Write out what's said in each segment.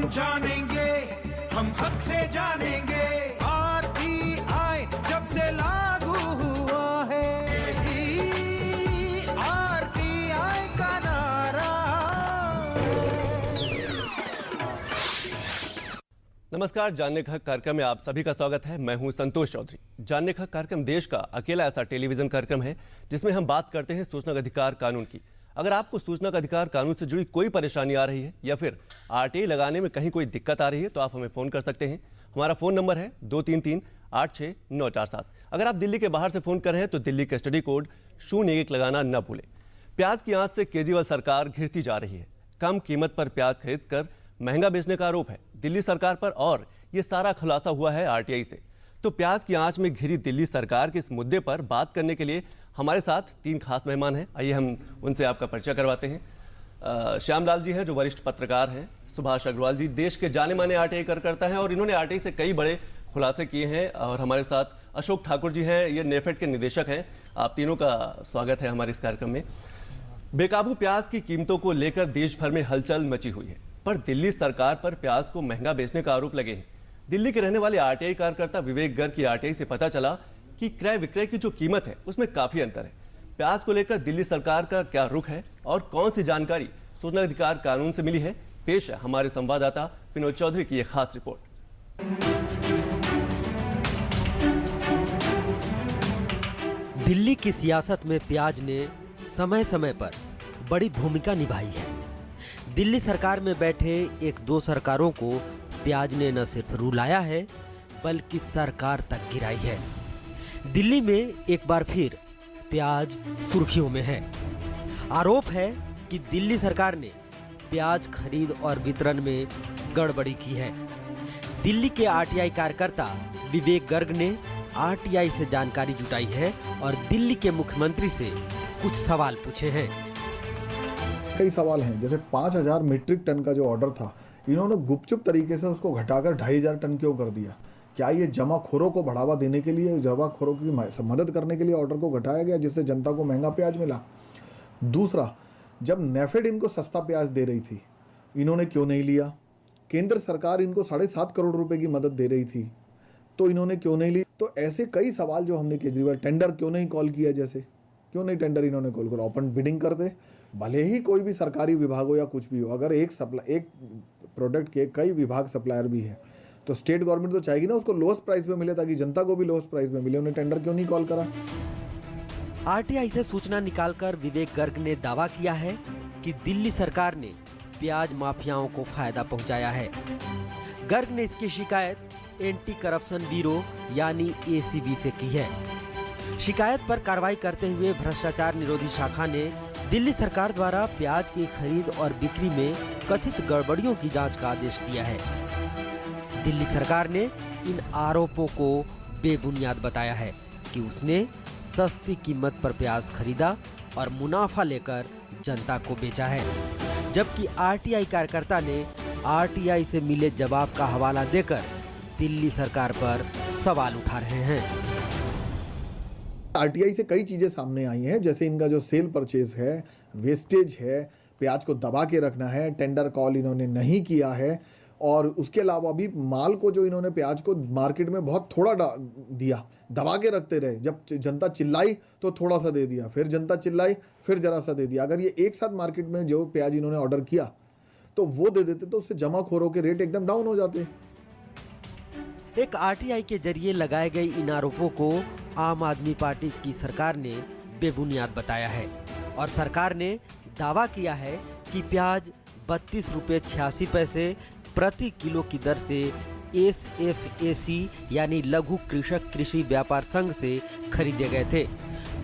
हम जानेंगे, हम हक से जानेंगे। आरटीआई जब से लागू हुआ है, आरटीआई का नारा। नमस्कार, जानने का हक कार्यक्रम में आप सभी का स्वागत है। मैं हूं संतोष चौधरी। जानने का हक कार्यक्रम देश का अकेला ऐसा टेलीविजन कार्यक्रम है जिसमें हम बात करते हैं सूचना का अधिकार कानून की। अगर आपको सूचना का अधिकार कानून से जुड़ी कोई परेशानी आ रही है या फिर आरटीआई लगाने में कहीं कोई दिक्कत आ रही है तो आप हमें फ़ोन कर सकते हैं। हमारा फ़ोन नंबर है 23386947। अगर आप दिल्ली के बाहर से फ़ोन कर रहे हैं तो दिल्ली का स्टडी कोड 01 लगाना न भूलें। प्याज की आंच से केजरीवाल सरकार घिरती जा रही है। कम कीमत पर प्याज खरीद कर महंगा बेचने का आरोप है दिल्ली सरकार पर और ये सारा खुलासा हुआ है आरटीआई से। तो प्याज की आंच में घिरी दिल्ली सरकार के इस मुद्दे पर बात करने के लिए हमारे साथ 3 खास मेहमान हैं। आइए हम उनसे आपका परिचय करवाते हैं। श्यामलाल जी हैं जो वरिष्ठ पत्रकार हैं। सुभाष अग्रवाल जी देश के जाने माने आरटीआई कार्यकर्ता हैं और इन्होंने आरटीआई से कई बड़े खुलासे किए हैं। और हमारे साथ अशोक ठाकुर जी हैं, ये नेफेड के निदेशक हैं। आप तीनों का स्वागत है हमारे इस कार्यक्रम में। बेकाबू प्याज की कीमतों को लेकर देश भर में हलचल मची हुई है, पर दिल्ली सरकार पर प्याज को महंगा बेचने का आरोप लगे हैं। दिल्ली के रहने वाले आरटीआई कार्यकर्ता विवेक गर्ग की आरटीआई से पता चला कि क्रय विक्रय की जो कीमत है उसमें काफी अंतर है। प्याज को लेकर दिल्ली सरकार का क्या रुख है और कौन सी जानकारी सूचना अधिकार कानून से मिली है, पेश है हमारे संवाददाता विनोद चौधरी की एक खास रिपोर्ट। दिल्ली की सियासत में प्याज ने समय समय पर बड़ी भूमिका निभाई है। दिल्ली सरकार में बैठे 1-2 सरकारों को प्याज ने न सिर्फ रुलाया है बल्कि सरकार तक गिराई है। दिल्ली में एक बार फिर प्याज सुर्खियों में है। आरोप है कि दिल्ली सरकार ने प्याज खरीद और वितरण में गड़बड़ी की है। दिल्ली के आरटीआई कार्यकर्ता विवेक गर्ग ने आरटीआई से जानकारी जुटाई है और दिल्ली के मुख्यमंत्री से कुछ सवाल पूछे हैं। कई सवाल हैं, जैसे 5000 मीट्रिक टन का जो ऑर्डर था, इन्होंने गुपचुप तरीके से उसको घटाकर 2500 टन क्यों कर दिया? क्या ये जमाखोरों को बढ़ावा देने के लिए, जमाखोरों की मदद करने के लिए ऑर्डर को घटाया गया जिससे जनता को महंगा प्याज मिला? दूसरा, जब नेफेड इनको सस्ता प्याज दे रही थी, इन्होंने क्यों नहीं लिया? केंद्र सरकार इनको 7.5 करोड़ रुपए की मदद दे रही थी तो इन्होंने क्यों नहीं ली? तो ऐसे कई सवाल जो हमने केजरीवाल, टेंडर क्यों नहीं कॉल किया, जैसे क्यों नहीं टेंडर इन्होंने कॉल किया? ओपन बिडिंग करते, भले ही कोई भी सरकारी विभाग हो या कुछ भी हो, अगर एक प्रोडक्ट के कई विभाग सप्लायर भी है तो स्टेट गवर्नमेंट तो चाहेगी ना उसको लोएस्ट प्राइस पे मिले ताकि जनता को भी लोएस्ट प्राइस में मिले। उन्हें टेंडर क्यों नहीं कॉल करा? आरटीआई से सूचना निकालकर विवेक गर्ग ने दावा किया है कि दिल्ली सरकार ने प्याज माफियाओं को फायदा पहुंचाया है। गर्ग ने इसकी शिकायत एंटी करप्शन ब्यूरो यानी एसीबी से की है। शिकायत पर कार्रवाई करते हुए भ्रष्टाचार निरोधी शाखा ने दिल्ली सरकार द्वारा प्याज की खरीद और बिक्री में कथित गड़बड़ियों की जांच का आदेश दिया है। दिल्ली सरकार ने इन आरोपों को बेबुनियाद बताया है कि उसने सस्ती कीमत पर प्याज खरीदा और मुनाफा लेकर जनता को बेचा है, जबकि आरटीआई कार्यकर्ता ने आरटीआई से मिले जवाब का हवाला देकर दिल्ली सरकार पर सवाल उठा रहे हैं। आरटीआई से कई चीजें सामने आई हैं, जैसे इनका जो सेल परचेज है, वेस्टेज है, प्याज को दबा के रखना है, टेंडर कॉल इन्होंने नहीं किया है और उसके अलावा भी माल को जो इन्होंने प्याज को मार्केट में बहुत थोड़ा दिया, दबा के रखते रहे। जब जनता चिल्लाई तो थोड़ा सा दे दिया, फिर जनता चिल्लाई फिर जरा सा दे दिया। अगर ये एक साथ मार्केट में जो प्याज इन्होंने ऑर्डर किया तो वो दे देते तो उससे जमाखोरों के रेट एकदम डाउन हो जाते। एक आरटीआई के जरिए लगाए गए इन आरोपों को आम आदमी पार्टी की सरकार ने बेबुनियाद बताया है और सरकार ने दावा किया है कि प्याज 32 रुपये 86 पैसे प्रति किलो की दर से SFAC यानी लघु कृषक कृषि व्यापार संघ से खरीदे गए थे,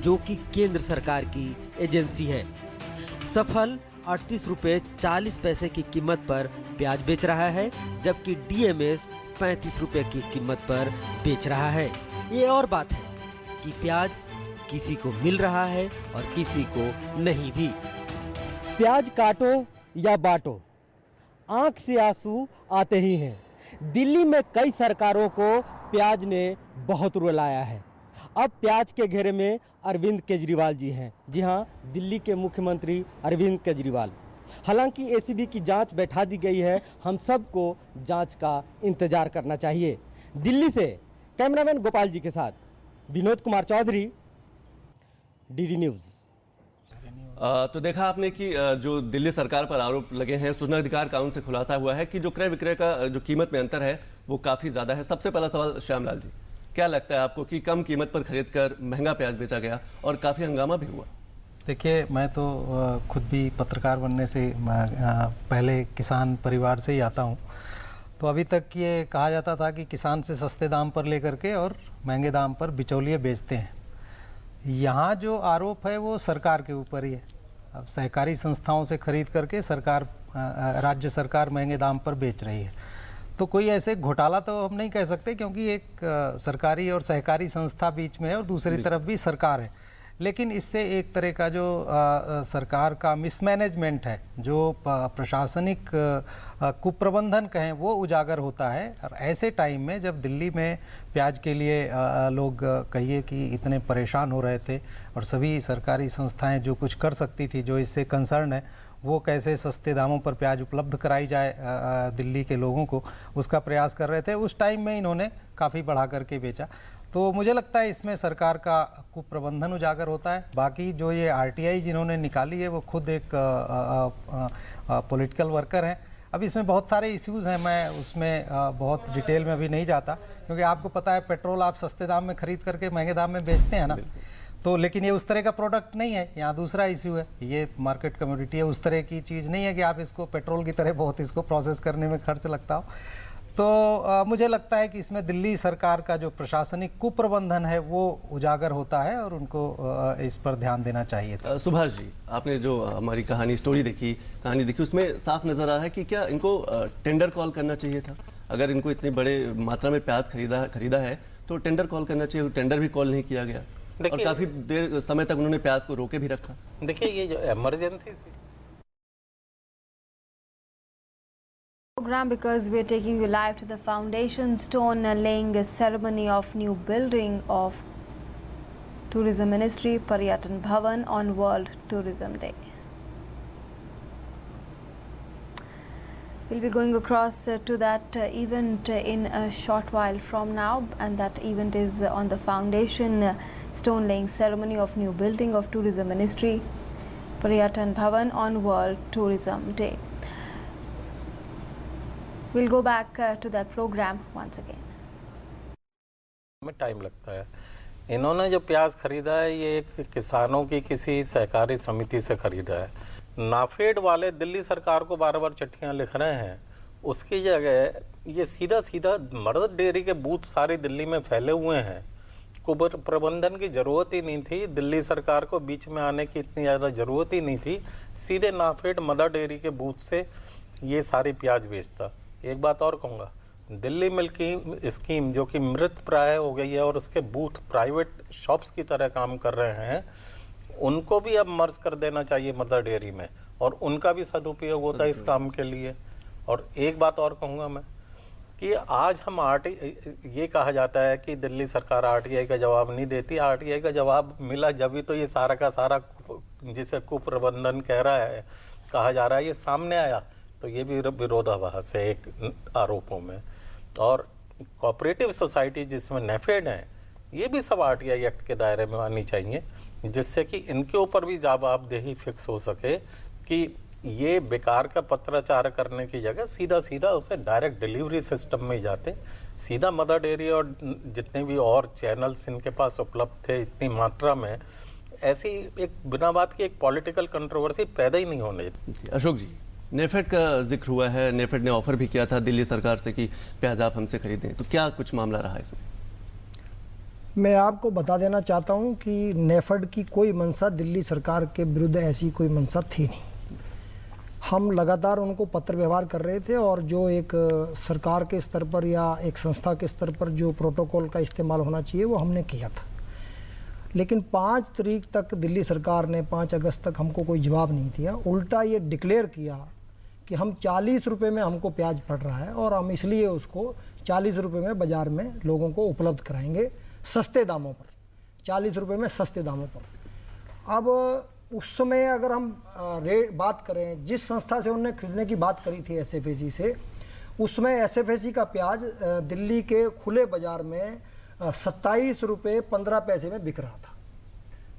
जो कि केंद्र सरकार की एजेंसी है। सफल 38 रुपये 40 पैसे की कीमत पर प्याज बेच रहा है, जबकि DMS 35 रुपये की कीमत पर बेच रहा है। ये और बात है कि प्याज किसी को मिल रहा है और किसी को नहीं भी। प्याज काटो या बांटो, आंख से आंसू आते ही हैं। दिल्ली में कई सरकारों को प्याज ने बहुत रुलाया है। अब प्याज के घेरे में अरविंद केजरीवाल जी हैं। जी हाँ, दिल्ली के मुख्यमंत्री अरविंद केजरीवाल। हालांकि एसीबी की जांच बैठा दी गई है, हम सबको जांच का इंतजार करना चाहिए। दिल्ली से कैमरामैन गोपाल जी के साथ विनोद कुमार चौधरी, डीडी न्यूज़। तो देखा आपने कि जो दिल्ली सरकार पर आरोप लगे हैं, सूचना अधिकार कानून से खुलासा हुआ है कि जो क्रय विक्रय का जो कीमत में अंतर है वो काफ़ी ज़्यादा है। सबसे पहला सवाल श्यामलाल जी, क्या लगता है आपको कि कम कीमत पर खरीद कर महंगा प्याज बेचा गया और काफ़ी हंगामा भी हुआ? देखिए, मैं तो खुद भी पत्रकार बनने से पहले किसान परिवार से ही आता हूँ। तो अभी तक ये कहा जाता था कि किसान से सस्ते दाम पर लेकर के और महंगे दाम पर बिचौलिए बेचते हैं। यहाँ जो आरोप है वो सरकार के ऊपर ही है। अब सहकारी संस्थाओं से खरीद करके सरकार, राज्य सरकार महंगे दाम पर बेच रही है। तो कोई ऐसे घोटाला तो हम नहीं कह सकते, क्योंकि एक सरकारी और सहकारी संस्था बीच में है और दूसरी तरफ भी सरकार है। लेकिन इससे एक तरह का जो सरकार का मिसमैनेजमेंट है, जो प्रशासनिक कुप्रबंधन कहें, वो उजागर होता है। और ऐसे टाइम में जब दिल्ली में प्याज के लिए लोग कहिए कि इतने परेशान हो रहे थे और सभी सरकारी संस्थाएं जो कुछ कर सकती थी, जो इससे कंसर्न है, वो कैसे सस्ते दामों पर प्याज उपलब्ध कराई जाए दिल्ली के लोगों को, उसका प्रयास कर रहे थे। उस टाइम में इन्होंने काफ़ी बढ़ा करके बेचा। तो मुझे लगता है इसमें सरकार का कुप्रबंधन उजागर होता है। बाकी जो ये आरटीआई जिन्होंने निकाली है वो खुद एक पॉलिटिकल वर्कर हैं। अब इसमें बहुत सारे इश्यूज़ हैं, मैं उसमें बहुत डिटेल में अभी नहीं जाता, क्योंकि आपको पता है पेट्रोल आप सस्ते दाम में खरीद करके महंगे दाम में बेचते हैं ना। तो लेकिन ये उस तरह का प्रोडक्ट नहीं है। यहाँ दूसरा इश्यू है, ये मार्केट कमोडिटी है, उस तरह की चीज़ नहीं है कि आप इसको पेट्रोल की तरह बहुत इसको प्रोसेस करने में खर्च लगता हो। तो मुझे लगता है कि इसमें दिल्ली सरकार का जो प्रशासनिक कुप्रबंधन है वो उजागर होता है और उनको इस पर ध्यान देना चाहिए था। सुभाष जी, आपने जो हमारी कहानी देखी, उसमें साफ नज़र आ रहा है कि क्या इनको टेंडर कॉल करना चाहिए था? अगर इनको इतनी बड़े मात्रा में प्याज खरीदा है तो टेंडर कॉल करना चाहिए। टेंडर भी कॉल नहीं किया गया और काफ़ी देर समय तक उन्होंने प्याज को रोके भी रखा। देखिए, ये जो emergency program, because we're taking you live to the foundation stone laying ceremony of new building of Tourism Ministry, Paryatan Bhavan, on World Tourism Day. We'll be going across to that event in a short while from now, and that event is on the foundation stone laying ceremony of new building of Tourism Ministry, Paryatan Bhavan, on World Tourism Day. We'll go back to that program once again. में time लगता है। इन्होंने जो प्याज खरीदा है ये एक किसानों की किसी सहकारी समिति से खरीदा है। नाफेड वाले दिल्ली सरकार को बार बार चिट्ठियां लिख रहे हैं, उसकी जगह ये सीधा सीधा मदर डेयरी के बूथ सारी दिल्ली में फैले हुए हैं। कुबर प्रबंधन की ज़रूरत ही नहीं थी, दिल्ली सरकार को बीच में आने की इतनी ज़्यादा ज़रूरत ही नहीं थी। सीधे नाफेड मदर डेयरी के बूथ से ये सारी प्याज बेचता। एक बात और कहूँगा, दिल्ली मिल्क की स्कीम जो कि मृत प्राय हो गई है और उसके बूथ प्राइवेट शॉप्स की तरह काम कर रहे हैं, उनको भी अब मर्ज कर देना चाहिए मदर डेयरी में, और उनका भी सदुपयोग होता है इस काम के लिए। और एक बात और कहूँगा मैं कि आज हम ये कहा जाता है कि दिल्ली सरकार आरटीआई का जवाब नहीं देती। आरटीआई का जवाब मिला जब ही तो ये सारा का सारा जिसे कुप्रबंधन कह रहा है, कहा जा रहा है, ये सामने आया। तो ये भी विरोधाभास है एक आरोपों में। और कोऑपरेटिव सोसाइटी जिसमें नेफेड हैं, ये भी सब आरटीआई एक्ट के दायरे में आनी चाहिए, जिससे कि इनके ऊपर भी जवाबदेही फिक्स हो सके कि ये बेकार का पत्राचार करने की जगह सीधा सीधा उसे डायरेक्ट डिलीवरी सिस्टम में जाते, सीधा मदर डेयरी और जितने भी और चैनल्स इनके पास उपलब्ध थे इतनी मात्रा में, ऐसी एक बिना बात की एक पॉलिटिकल कंट्रोवर्सी पैदा ही नहीं होने। अशोक जी, नेफेड का जिक्र हुआ है, नेफेड ने ऑफर भी किया था दिल्ली सरकार से कि प्याज आप हमसे खरीदें, तो क्या कुछ मामला रहा है इसमें? मैं आपको बता देना चाहता हूं कि नेफेड की कोई मंशा दिल्ली सरकार के विरुद्ध ऐसी कोई मंशा थी नहीं। हम लगातार उनको पत्र व्यवहार कर रहे थे और जो एक सरकार के स्तर पर या एक संस्था के स्तर पर जो प्रोटोकॉल का इस्तेमाल होना चाहिए वो हमने किया था। लेकिन 5 तारीख तक दिल्ली सरकार ने 5 अगस्त तक हमको कोई जवाब नहीं दिया। उल्टा ये डिक्लेयर किया कि हम 40 रुपये में हमको प्याज पड़ रहा है और हम इसलिए उसको 40 रुपये में बाज़ार में लोगों को उपलब्ध कराएंगे सस्ते दामों पर, 40 रुपये में सस्ते दामों पर। अब उस समय अगर हम रेट बात करें, जिस संस्था से उन्होंने खरीदने की बात करी थी SFAC से, उसमें SFAC का प्याज दिल्ली के खुले बाजार में 27 रुपये 15 पैसे में बिक रहा था।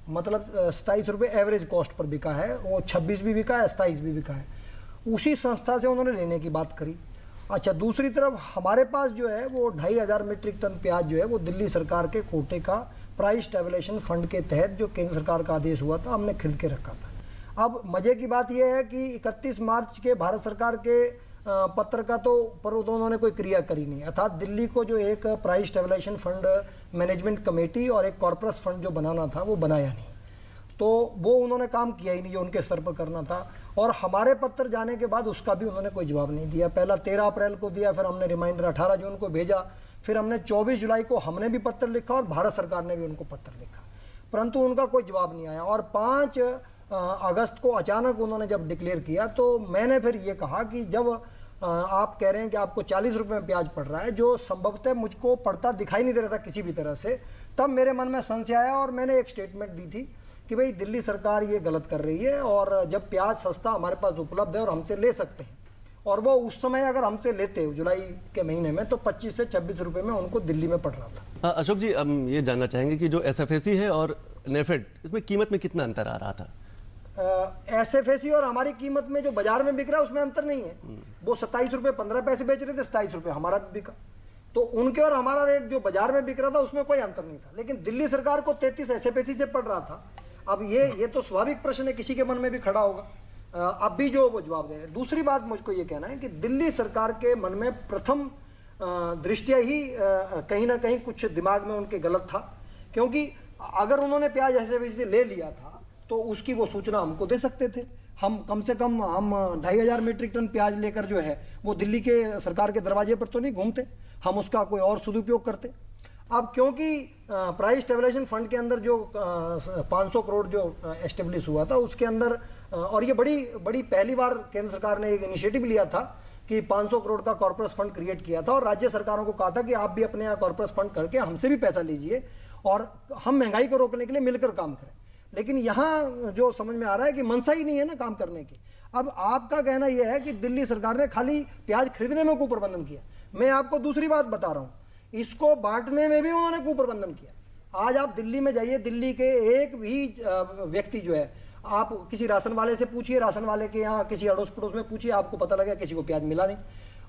मतलब 27 रुपये एवरेज कॉस्ट पर बिका है, वो 26 भी बिका है, 27 भी बिका है। उसी संस्था से उन्होंने लेने की बात करी। अच्छा, दूसरी तरफ हमारे पास जो है वो 2500 मीट्रिक टन प्याज जो है वो दिल्ली सरकार के कोटे का प्राइस स्टेबलाइजेशन फंड के तहत जो केंद्र सरकार का आदेश हुआ था, हमने खरीद के रखा था। अब मज़े की बात यह है कि 31 मार्च के भारत सरकार के पत्र का तो पर उन्होंने कोई क्रिया करी नहीं, अर्थात दिल्ली को जो एक price stabilisation fund management committee और एक कॉर्पोरेट फंड जो बनाना था वो बनाया नहीं, तो वो उन्होंने काम किया ही नहीं जो उनके स्तर पर करना था। और हमारे पत्र जाने के बाद उसका भी उन्होंने कोई जवाब नहीं दिया। पहला 13 अप्रैल को दिया, फिर हमने रिमाइंडर 18 जून को भेजा, फिर हमने 24 जुलाई को हमने भी पत्र लिखा और भारत सरकार ने भी उनको पत्र लिखा, परंतु उनका कोई जवाब नहीं आया। और 5 अगस्त को अचानक उन्होंने जब डिक्लेयर किया तो मैंने फिर ये कहा कि जब आप कह रहे हैं कि आपको 40 रुपये में प्याज पड़ रहा है, जो संभवतः मुझको पड़ता दिखाई नहीं दे रहा था किसी भी तरह से, तब मेरे मन में संशय आया और मैंने एक स्टेटमेंट दी थी कि भाई दिल्ली सरकार ये गलत कर रही है और जब प्याज सस्ता हमारे पास उपलब्ध है और हमसे ले सकते हैं, और वो उस समय अगर हमसे लेते जुलाई के महीने में तो 25 से 26 रुपये में उनको दिल्ली में पड़ रहा था। अशोक जी, हम ये जानना चाहेंगे कि जो SFAC है और नेफेड, इसमें कीमत में कितना अंतर आ रहा था? SFAC और हमारी कीमत में जो बाजार में बिक रहा है उसमें अंतर नहीं है। वो 27 रुपये 15 पैसे बेच रहे थे, 27 रुपये हमारा भी बिका, तो उनके और हमारा रेट जो बाजार में बिक रहा था उसमें कोई अंतर नहीं था। लेकिन दिल्ली सरकार को 33 SFAC से पड़ रहा था। अब ये तो स्वाभाविक प्रश्न है, किसी के मन में भी खड़ा होगा। अब भी जो वो जवाब दे रहे हैं। दूसरी बात मुझको ये कहना है कि दिल्ली सरकार के मन में प्रथम दृष्टिया ही कहीं ना कहीं कुछ दिमाग में उनके गलत था, क्योंकि अगर उन्होंने प्याज SFAC से ले लिया था तो उसकी वो सूचना हमको दे सकते थे। हम कम से कम 2500 मीट्रिक टन प्याज लेकर जो है वो दिल्ली के सरकार के दरवाजे पर तो नहीं घूमते, हम उसका कोई और सदुपयोग करते। अब क्योंकि प्राइस स्टेबलाइजेशन फंड के अंदर जो 500 करोड़ जो एस्टेब्लिश हुआ था उसके अंदर, और ये बड़ी पहली बार केंद्र सरकार ने एक इनिशिएटिव लिया था कि 500 करोड़ का कॉर्पोरेट फंड क्रिएट किया था और राज्य सरकारों को कहा था कि आप भी अपने यहाँ कॉर्पोरेट फंड करके हमसे भी पैसा लीजिए और हम महंगाई को रोकने के लिए मिलकर काम करें। लेकिन यहाँ जो समझ में आ रहा है कि मनसा ही नहीं है ना काम करने की। अब आपका कहना यह है कि दिल्ली सरकार ने खाली प्याज खरीदने में कुप्रबंधन किया। मैं आपको दूसरी बात बता रहा हूँ, इसको बांटने में भी उन्होंने कुप्रबंधन किया। आज आप दिल्ली में जाइए, दिल्ली के एक भी व्यक्ति जो है, आप किसी राशन वाले से पूछिए, राशन वाले के यहाँ किसी अड़ोस पड़ोस में पूछिए, आपको पता लगा किसी को प्याज मिला नहीं।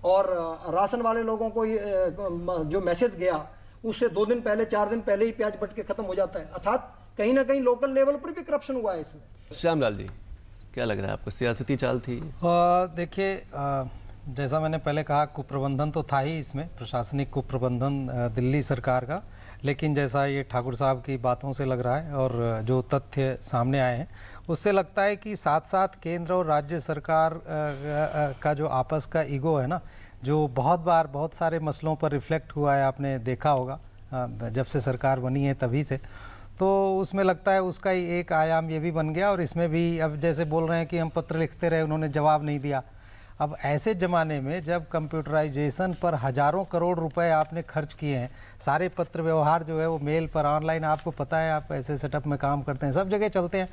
और राशन वाले लोगों को जो मैसेज गया उससे 2 दिन पहले 4 दिन पहले ही प्याज बट के खत्म हो जाता है। अर्थात कहीं ना कहीं लोकल लेवल पर भी करप्शन हुआ है इसमें। श्यामलाल जी, क्या लग रहा है आपको, सियासती चाल थी? देखिए, जैसा मैंने पहले कहा, कुप्रबंधन तो था ही इसमें, प्रशासनिक कुप्रबंधन दिल्ली सरकार का। लेकिन जैसा ये ठाकुर साहब की बातों से लग रहा है और जो तथ्य सामने आए हैं उससे लगता है कि साथ साथ केंद्र और राज्य सरकार का जो आपस का ईगो है ना, जो बहुत बार बहुत सारे मसलों पर रिफ्लेक्ट हुआ है, आपने देखा होगा जब से सरकार बनी है तभी से, तो उसमें लगता है उसका ही एक आयाम ये भी बन गया। और इसमें भी अब जैसे बोल रहे हैं कि हम पत्र लिखते रहे, उन्होंने जवाब नहीं दिया। अब ऐसे ज़माने में जब कंप्यूटराइजेशन पर हज़ारों करोड़ रुपए आपने खर्च किए हैं, सारे पत्र व्यवहार जो है वो मेल पर, ऑनलाइन, आपको पता है, आप ऐसे सेटअप में काम करते हैं, सब जगह चलते हैं,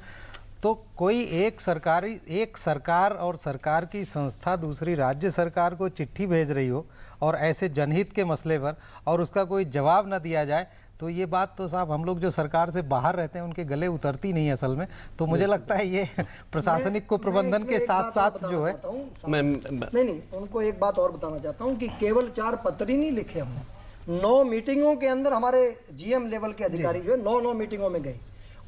तो कोई एक सरकार और सरकार की संस्था दूसरी राज्य सरकार को चिट्ठी भेज रही हो और ऐसे जनहित के मसले पर, और उसका कोई जवाब न दिया जाए, तो ये बात तो साहब हम लोग जो सरकार से बाहर रहते हैं उनके गले उतरती नहीं असल में। तो मुझे लगता है ये प्रशासनिक को प्रबंधन के साथ साथ जो है, नहीं, उनको एक बात और बताना चाहता हूँ कि केवल 4 पत्र ही नहीं लिखे हमने, 9 मीटिंगों के अंदर हमारे GM लेवल के अधिकारी जो है 9 मीटिंगों में गए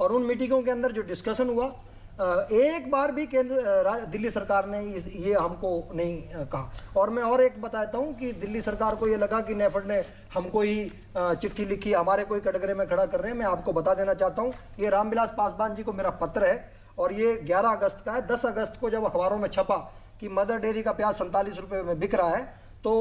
और उन मीटिंगों के अंदर जो डिस्कशन हुआ, एक बार भी दिल्ली सरकार ने ये हमको नहीं कहा। और मैं और एक बताता हूँ कि दिल्ली सरकार को ये लगा कि नेफेड ने हमको ही चिट्ठी लिखी, हमारे कोई कटघरे में खड़ा कर रहे हैं। मैं आपको बता देना चाहता हूँ, ये रामविलास पासवान जी को मेरा पत्र है और ये 11 अगस्त का है। 10 अगस्त को जब अखबारों में छपा कि मदर डेयरी का प्याज 47 रुपये में बिक रहा है, तो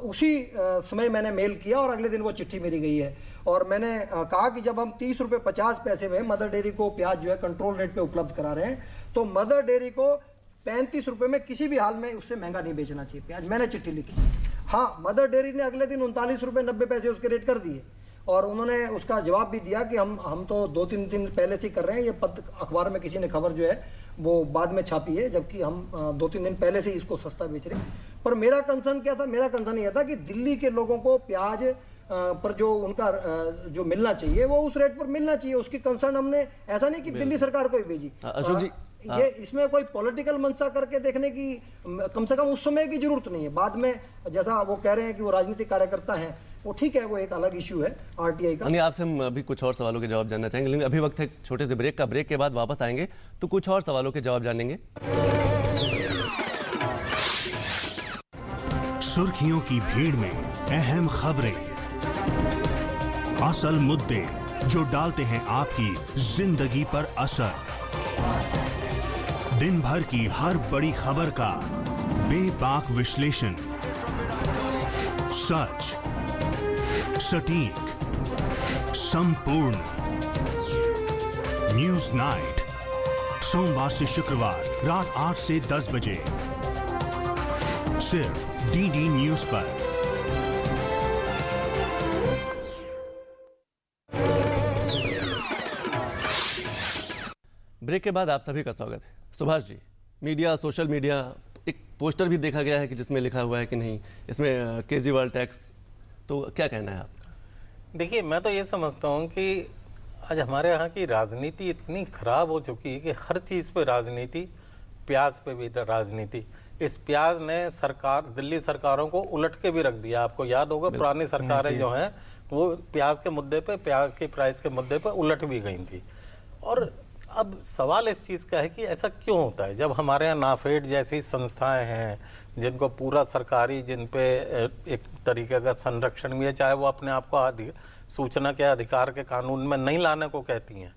उसी समय मैंने मेल किया और अगले दिन वो चिट्ठी मेरी गई है। और मैंने कहा कि जब हम 30 रुपये 50 पैसे में मदर डेयरी को प्याज जो है कंट्रोल रेट पे उपलब्ध करा रहे हैं, तो मदर डेयरी को 35 रुपये में किसी भी हाल में उससे महंगा नहीं बेचना चाहिए प्याज। मैंने चिट्ठी लिखी। हाँ, मदर डेयरी ने अगले दिन 39 रुपये 90 पैसे उसके रेट कर दिए और उन्होंने उसका जवाब भी दिया कि हम तो 2-3 दिन पहले से कर रहे हैं, ये पत्र अखबार में किसी ने खबर जो है वो बाद में छापी है, जबकि हम 2-3 दिन पहले से ही इसको सस्ता बेच रहे हैं। पर मेरा कंसर्न क्या था, मेरा कंसर्न ये था कि दिल्ली के लोगों को प्याज पर जो उनका जो मिलना चाहिए वो उस रेट पर मिलना चाहिए, उसकी कंसर्न हमने ऐसा नहीं कि दिल्ली सरकार को ही भेजी। अशोक जी, ये इसमें कोई पॉलिटिकल मंशा करके देखने की कम से कम उस समय की जरूरत नहीं है। बाद में जैसा वो कह रहे हैं कि वो राजनीतिक कार्यकर्ता हैं, वो ठीक है, वो एक अलग इशू है आरटीआई का। नहीं, आपसे हम अभी कुछ और सवालों के जवाब जानना चाहेंगे, लेकिन अभी वक्त है छोटे से ब्रेक का। ब्रेक के बाद वापस आएंगे तो कुछ और सवालों के जवाब जानेंगे। सुर्खियों की भीड़ में अहम खबरें, असल मुद्दे जो डालते हैं आपकी जिंदगी पर असर, दिन भर की हर बड़ी खबर का बेबाक विश्लेषण, सच, सटीक, संपूर्ण। न्यूज नाइट, सोमवार से शुक्रवार रात 8 से 10 बजे, सिर्फ डीडी न्यूज पर। ब्रेक के बाद आप सभी का स्वागत है। Subhash ji, media, social media, एक पोस्टर भी देखा गया है कि जिसमें लिखा हुआ है कि नहीं इसमें केजरीवाल टैक्स, तो क्या कहना है आपका? देखिए, मैं तो ये समझता हूँ कि आज हमारे यहाँ की राजनीति इतनी खराब हो चुकी है कि हर चीज़ पे राजनीति, प्याज पे भी राजनीति। इस प्याज ने दिल्ली सरकारों को उलट के भी रख दिया। आपको याद होगा पुरानी सरकारें जो हैं वो प्याज के मुद्दे पे, प्याज की प्राइस के मुद्दे पे उलट भी गई थी। और अब सवाल इस चीज़ का है कि ऐसा क्यों होता है, जब हमारे यहाँ नाफेड जैसी संस्थाएं हैं जिनको पूरा सरकारी, जिन पे एक तरीके का संरक्षण भी है, चाहे वो अपने आप को सूचना के अधिकार के कानून में नहीं लाने को कहती हैं,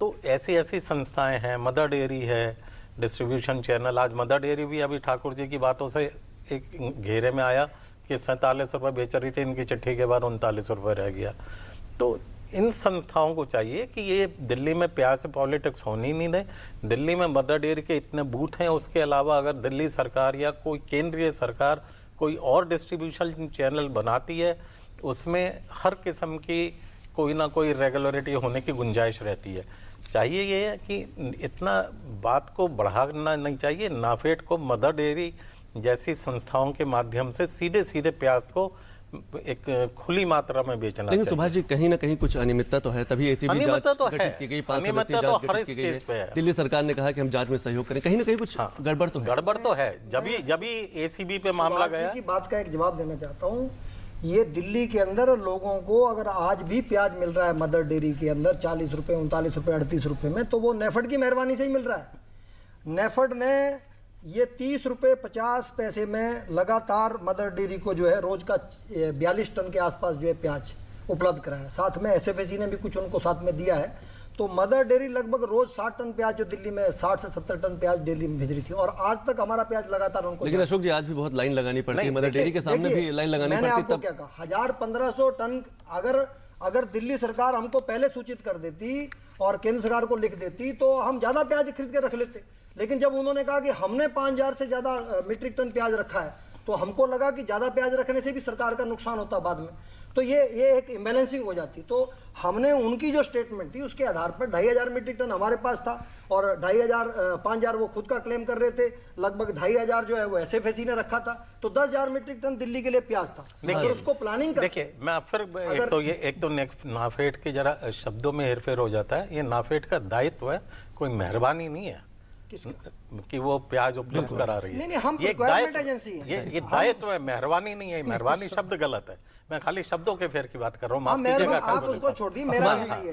तो ऐसी ऐसी संस्थाएं हैं। मदर डेयरी है, डिस्ट्रीब्यूशन चैनल, आज मदर डेयरी भी अभी ठाकुर जी की बातों से एक घेरे में आया कि 47 रुपये बेच रही थी, इनकी चिट्ठी के बाद 39 रुपये रह गया। तो इन संस्थाओं को चाहिए कि ये दिल्ली में प्याज से पॉलिटिक्स होनी नहीं दे। दिल्ली में मदर डेयरी के इतने बूथ हैं, उसके अलावा अगर दिल्ली सरकार या कोई केंद्रीय सरकार कोई और डिस्ट्रीब्यूशन चैनल बनाती है, उसमें हर किस्म की कोई ना कोई रेगुलरिटी होने की गुंजाइश रहती है। चाहिए ये है कि इतना बात को बढ़ाना नहीं चाहिए। नाफेड को मदर डेयरी जैसी संस्थाओं के माध्यम से सीधे सीधे प्याज को एक खुली मात्रा में बेचना चाहिए। लेकिन सुभाष जी, कहीं ना कहीं कुछ अनियमितता तो है, तभी एसीबी जांच गठित की गई, 5 सदस्यीय जांच गठित की गई है। दिल्ली सरकार ने कहा कि हम जांच में सहयोग करें, कहीं ना कहीं कुछ गड़बड़ तो है। गड़बड़ तो है। जब भी एसीबी पे मामला गया की बात का एक जवाब देना चाहता हूँ। ये दिल्ली के अंदर लोगों को अगर आज भी प्याज मिल रहा है मदर डेयरी के अंदर 40 रुपये, 39 रुपये, 38 रुपये में, तो वो नेफेड की मेहरबानी से ही मिल रहा है। नेफेड ने ये 30 रुपये 50 पैसे में लगातार मदर डेयरी को जो है रोज का 42 टन के आसपास जो है प्याज उपलब्ध कराया। साथ में एसएफएसी ने भी कुछ उनको साथ में दिया है। तो मदर डेयरी लगभग रोज 60 टन प्याज जो दिल्ली में 60 से 70 टन प्याज दिल्ली में भेज रही थी, और आज तक हमारा प्याज लगातार उनको। लेकिन अशोक जी, आज भी बहुत लाइन लगानी पड़ती है, मदर डेयरी के सामने भी लाइन लगानी पड़ती है। मैंने आपको क्या कहा, 1000-1500 टन अगर दिल्ली सरकार हमको पहले सूचित कर देती और केंद्र सरकार को लिख देती तो हम ज्यादा प्याज खरीद के रख लेते। लेकिन जब उन्होंने कहा कि हमने 5000 से ज्यादा मीट्रिक टन प्याज रखा है, तो हमको लगा कि ज्यादा प्याज रखने से भी सरकार का नुकसान होता बाद में, तो ये एक इम्बैलेंसिंग हो जाती। तो हमने उनकी जो स्टेटमेंट थी उसके आधार पर 2500 मीट्रिक टन हमारे पास था, और 5000 वो खुद का क्लेम कर रहे थे, लगभग 2500 जो है वो एसएफएसी ने रखा था। तो 10,000 मीट्रिक टन दिल्ली के लिए प्याज था। देखिए उसको प्लानिंग कर, देखिए मैं फिर एक तो नाफेड के जरा शब्दों में हेरफेर हो जाता है। ये नाफेड का दायित्व है, कोई मेहरबानी नहीं है कि वो प्याज उपलब्ध करा रही है। नहीं, हम रिक्वायरमेंट एजेंसी हैं। ये दायित्व है, मेहरबानी नहीं है। मेहरबानी शब्द गलत है। मैं खाली शब्दों के फेर की बात कर रहा हूँ।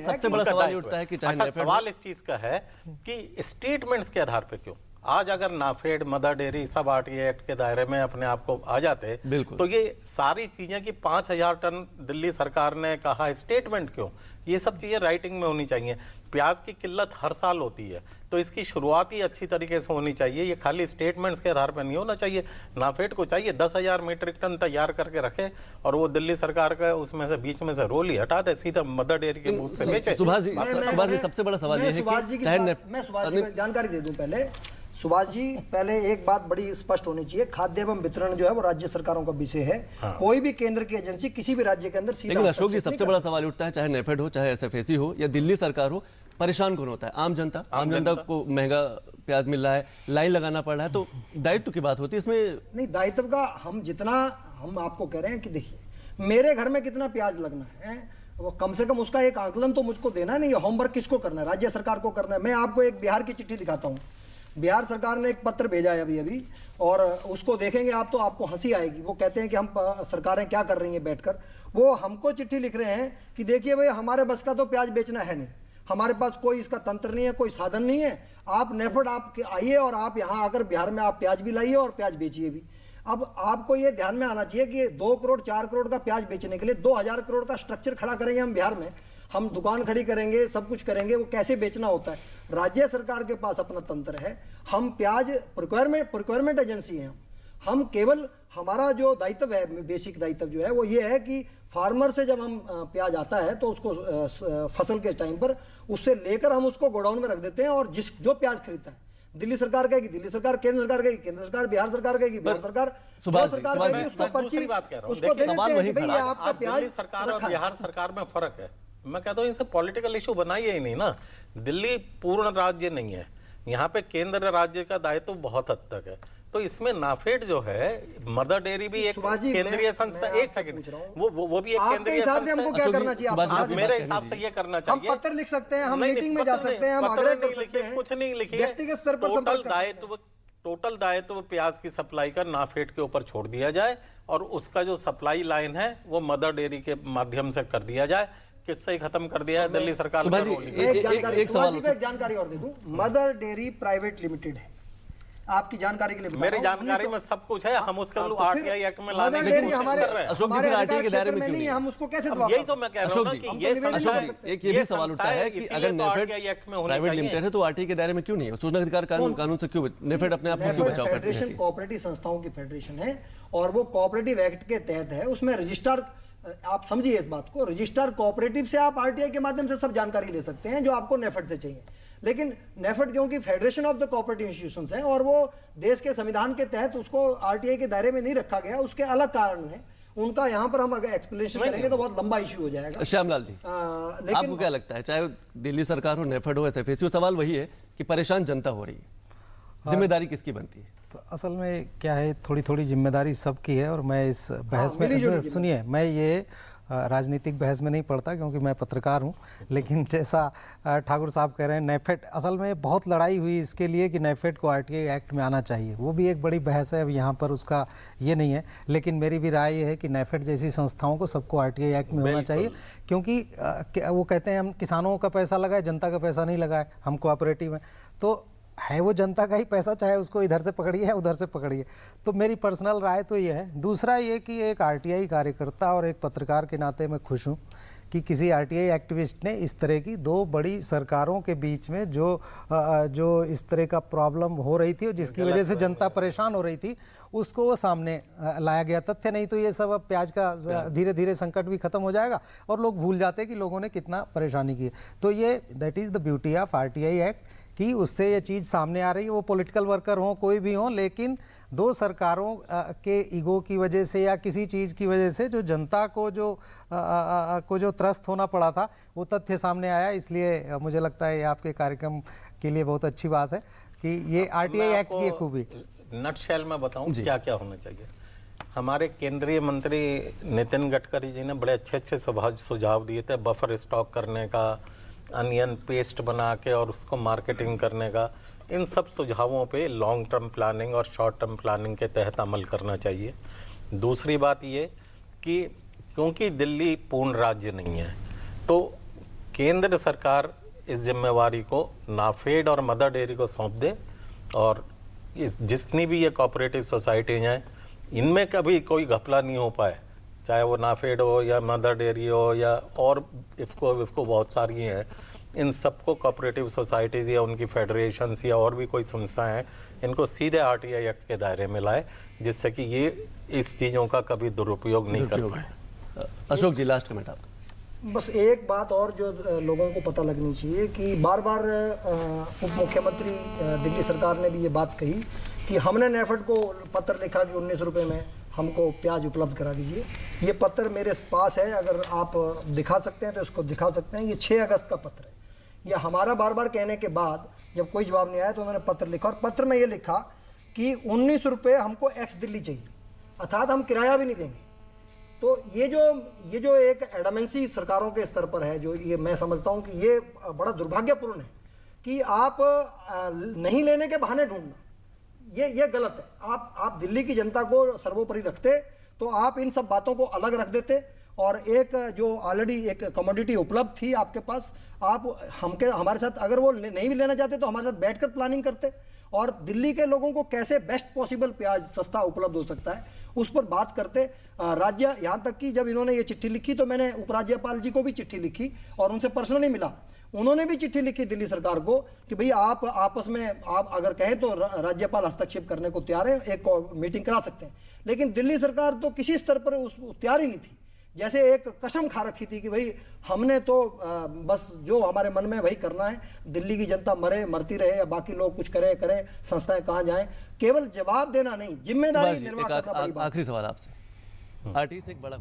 सबसे बड़ा सवाल ये उठता है कि सवाल इस चीज का है कि स्टेटमेंट्स के आधार पे क्यों। आज अगर नाफेड, मदर डेयरी सब आरटीआई एक्ट के दायरे में अपने आप को आ जाते, तो ये सारी चीजें कि 5000 टन दिल्ली सरकार ने कहा, स्टेटमेंट क्यों ये सब चीज़ें राइटिंग में होनी चाहिए। प्याज की किल्लत हर साल होती है, तो इसकी शुरुआत ही अच्छी तरीके से होनी चाहिए। ये खाली स्टेटमेंट्स के आधार पर नहीं होना चाहिए। नाफेड को चाहिए 10,000 मीट्रिक टन तैयार करके रखे और वो दिल्ली सरकार का उसमें से बीच में से रोल ही हटा दे, सीधा मदर डेयरी के दूध से बेचे। सुभाष जी सबसे बड़ा सवाल ये है कि चाहे मैं सुभाष जी को जानकारी दे दूं पहले। सुभाष जी, पहले एक बात बड़ी स्पष्ट होनी चाहिए, खाद्य एवं वितरण जो है वो राज्य सरकारों का विषय है। कोई भी केंद्र की एजेंसी किसी भी राज्य के अंदर सीधा लेकिन अशोक जी सबसे बड़ा सवाल उठता है, चाहे नेफेड हो, चाहे एसएफएसी हो या दिल्ली सरकार हो, परेशान कौन होता है? आम जनता को महंगा प्याज मिल रहा है, लाइन लगाना पड़ रहा है, तो दायित्व की बात होती है इसमें। नहीं, दायित्व का हम आपको कह रहे हैं कि देखिए, मेरे घर में कितना प्याज लगना है वो कम से कम उसका एक आकलन तो मुझको देना नहीं है। होमवर्क किसको करना है? राज्य सरकार को करना है। मैं आपको एक बिहार की चिट्ठी दिखाता हूँ। बिहार सरकार ने एक पत्र भेजा है अभी और उसको देखेंगे आप तो आपको हंसी आएगी। वो कहते हैं कि हम सरकारें क्या कर रही हैं बैठकर। वो हमको चिट्ठी लिख रहे हैं कि देखिए भाई, हमारे बस का तो प्याज बेचना है नहीं, हमारे पास कोई इसका तंत्र नहीं है, कोई साधन नहीं है। आप नेफेड आप आइए और आप यहाँ आकर बिहार में आप प्याज भी लाइए और प्याज बेचिए भी। अब आपको ये ध्यान में आना चाहिए कि 2 करोड़ 4 करोड़ का प्याज बेचने के लिए 2000 करोड़ का स्ट्रक्चर खड़ा करेंगे हम बिहार में, हम दुकान खड़ी करेंगे, सब कुछ करेंगे। वो कैसे बेचना होता है? राज्य सरकार के पास अपना तंत्र है। हम प्याज प्रोक्योरमेंट एजेंसी हैं। हम केवल हमारा जो दायित्व है, बेसिक दायित्व जो है वो ये है कि फार्मर से जब हम प्याज आता है तो उसको फसल के टाइम पर उससे लेकर हम उसको गोडाउन में रख देते हैं और जो प्याज खरीदता है, दिल्ली सरकार कहेगी दिल्ली सरकार, केंद्र सरकार कहेगी केंद्र सरकार, बिहार सरकार कहेगी बिहार सरकार, सरकार कहेगी उसको पर्ची उसको दे देते हैं कि भाई ये आपका प्याज। दिल्ली सरकार और बिहार सरकार में फर्क है। मैं कहता हूँ इसे पॉलिटिकल इशू बनाइए ही नहीं ना। दिल्ली पूर्ण राज्य नहीं है, यहाँ पे केंद्र राज्य का दायित्व बहुत हद तक है। तो इसमें नाफेड जो है, मदर डेयरी भी एक केंद्रीय संस्था। एक सेकंड, वो भी एक केंद्रीय हिसाब से हमको क्या करना चाहिए? मेरे हिसाब से ये करना चाहिए। हम पत्र लिख सकते हैं, हम मीटिंग में जा सकते हैं, हम आग्रह कर सकते हैं, कुछ नहीं लिखिए। व्यक्तिगत स्तर पर टोटल दायित्व प्याज की सप्लाई का नाफेड के ऊपर छोड़ दिया जाए और उसका जो सप्लाई लाइन है वो मदर डेयरी के माध्यम से कर दिया जाए। किससे ही खत्म कर दिया है दिल्ली सरकार ने। एक जानकारी और दे दूं, मदर डेयरी प्राइवेट लिमिटेड है, आपकी जानकारी के लिए। मेरी जानकारी में सब कुछ है, हम उसके आरटीआई एक्ट में लाने की कोशिश कर रहे हैं। अशोक जी, आरटीआई के दायरे में क्यों नहीं? हम उसको कैसे? यही तो मैं कह रहा हूं कि एक ये भी सवाल उठता है कि अगर नेफेड प्राइवेट लिमिटेड है तो आरटीआई के दायरे में क्यों नहीं है? सूचना अधिकार कानून से क्यों नेफेड अपने आप को क्यों बचाव करती है? फेडरेशन कोऑपरेटिव संस्थाओं की फेडरेशन है और वो कोऑपरेटिव एक्ट के तहत है। उसमें रजिस्ट्रार, आप समझिए इस बात को, रजिस्ट्रार कोऑपरेटिव से आप आरटीआई के माध्यम से सब जानकारी ले सकते हैं जो आपको नेफेड से चाहिए। लेकिन नेफेड क्योंकि federation of the cooperative institutions है और वो देश के संविधान के तहत उसको आरटीआई के दायरे में नहीं रखा गया, उसके अलग कारण है उनका। यहाँ पर हम अगर एक्सप्लेनेशन करेंगे तो बहुत लंबा इशू हो जाएगा। श्यामलाल जी, आपको क्या लगता है, चाहे दिल्ली सरकार हो, नेफेड हो, एसएफएसी हो, सवाल वही है कि परेशान जनता हो रही है, जिम्मेदारी किसकी बनती है? तो असल में क्या है, थोड़ी थोड़ी जिम्मेदारी सबकी है। और मैं इस बहस में, सुनिए, मैं ये राजनीतिक बहस में नहीं पड़ता क्योंकि मैं पत्रकार हूं, लेकिन जैसा ठाकुर साहब कह रहे हैं, नेफेड, असल में बहुत लड़ाई हुई इसके लिए कि नेफेड को आरटीआई एक्ट में आना चाहिए। वो भी एक बड़ी बहस है, अब यहाँ पर उसका ये नहीं है। लेकिन मेरी भी राय ये है कि नेफेड जैसी संस्थाओं को सबको आरटीआई एक्ट में होना चाहिए, क्योंकि वो कहते हैं हम किसानों का पैसा लगाए, जनता का पैसा नहीं लगाए, हम कोऑपरेटिव हैं। तो है वो जनता का ही पैसा, चाहे उसको इधर से पकड़िए या उधर से पकड़िए। तो मेरी पर्सनल राय तो ये है। दूसरा ये कि एक आरटीआई कार्यकर्ता और एक पत्रकार के नाते मैं खुश हूँ कि किसी आरटीआई एक्टिविस्ट ने इस तरह की 2 बड़ी सरकारों के बीच में जो इस तरह का प्रॉब्लम हो रही थी और जिसकी वजह से जनता परेशान हो रही थी, उसको वो सामने लाया गया तथ्य। नहीं तो ये सब अब प्याज का धीरे धीरे संकट भी खत्म हो जाएगा और लोग भूल जाते कि लोगों ने कितना परेशानी की। तो ये that is the beauty of RTI act कि उससे ये चीज़ सामने आ रही है। वो पॉलिटिकल वर्कर हों, कोई भी हो, लेकिन 2 सरकारों के ईगो की वजह से या किसी चीज़ की वजह से जो जनता को जो त्रस्त होना पड़ा था, वो तथ्य सामने आया। इसलिए मुझे लगता है ये आपके कार्यक्रम के लिए बहुत अच्छी बात है कि ये आरटीआई एक्ट की खूबी। नटशेल में बताऊं क्या क्या होना चाहिए। हमारे केंद्रीय मंत्री नितिन गडकरी जी ने बड़े अच्छे सुझाव दिए थे, बफर स्टॉक करने का, अनियन पेस्ट बना के और उसको मार्केटिंग करने का। इन सब सुझावों पे लॉन्ग टर्म प्लानिंग और शॉर्ट टर्म प्लानिंग के तहत अमल करना चाहिए। दूसरी बात ये कि क्योंकि दिल्ली पूर्ण राज्य नहीं है, तो केंद्र सरकार इस जिम्मेवारी को नाफेड और मदर डेयरी को सौंप दे और जितनी भी ये कोऑपरेटिव सोसाइटी हैं, इनमें कभी कोई घपला नहीं हो पाए चाहे वो नाफेड हो या मदर डेयरी हो या और इफ़को बहुत सारी हैं, इन सबको कोऑपरेटिव सोसाइटीज़ या उनकी फेडरेशंस या और भी कोई संस्थाएं हैं, इनको सीधे आरटीआई एक्ट के दायरे में लाए, जिससे कि ये इस चीज़ों का कभी दुरुपयोग नहीं कर पाए। अशोक जी, लास्ट कमेंट आपका। बस एक बात और जो लोगों को पता लगनी चाहिए कि बार बार उप मुख्यमंत्री दिल्ली सरकार ने भी ये बात कही कि हमने नेफेड को पत्र लिखा कि 19 रुपये में हमको प्याज उपलब्ध करा दीजिए। ये पत्र मेरे पास है, अगर आप दिखा सकते हैं तो इसको दिखा सकते हैं। ये 6 अगस्त का पत्र है। ये हमारा बार बार कहने के बाद जब कोई जवाब नहीं आया तो उन्होंने पत्र लिखा, और पत्र में ये लिखा कि 19 रुपये हमको एक्स दिल्ली चाहिए, अर्थात हम किराया भी नहीं देंगे। तो ये जो एक एडमेंसी सरकारों के स्तर पर है, जो ये मैं समझता हूँ कि ये बड़ा दुर्भाग्यपूर्ण है कि आप नहीं लेने के बहाने ढूंढना, ये गलत है। आप दिल्ली की जनता को सर्वोपरि रखते तो आप इन सब बातों को अलग रख देते, और एक जो ऑलरेडी एक कमोडिटी उपलब्ध थी आपके पास, आप हमारे साथ अगर वो नहीं भी लेना चाहते तो हमारे साथ बैठकर प्लानिंग करते, और दिल्ली के लोगों को कैसे बेस्ट पॉसिबल प्याज सस्ता उपलब्ध हो सकता है उस पर बात करते। राज्य, यहाँ तक कि जब इन्होंने ये चिट्ठी लिखी तो मैंने उपराज्यपाल जी को भी चिट्ठी लिखी और उनसे पर्सनली मिला। उन्होंने भी चिट्ठी लिखी दिल्ली सरकार को कि भाई आप आपस में आप अगर कहें तो राज्यपाल हस्तक्षेप करने को तैयार है, एक मीटिंग करा सकते हैं। लेकिन दिल्ली सरकार तो किसी स्तर पर उस तैयार ही नहीं थी, जैसे एक कसम खा रखी थी कि भाई हमने तो बस जो हमारे मन में वही करना है, दिल्ली की जनता मरती रहे या बाकी लोग कुछ करें, संस्थाएं कहाँ जाएं, केवल जवाब देना नहीं, जिम्मेदारी निर्वाह करना पड़ी। आखिरी सवाल आपसे, आरटीआई से एक बड़ा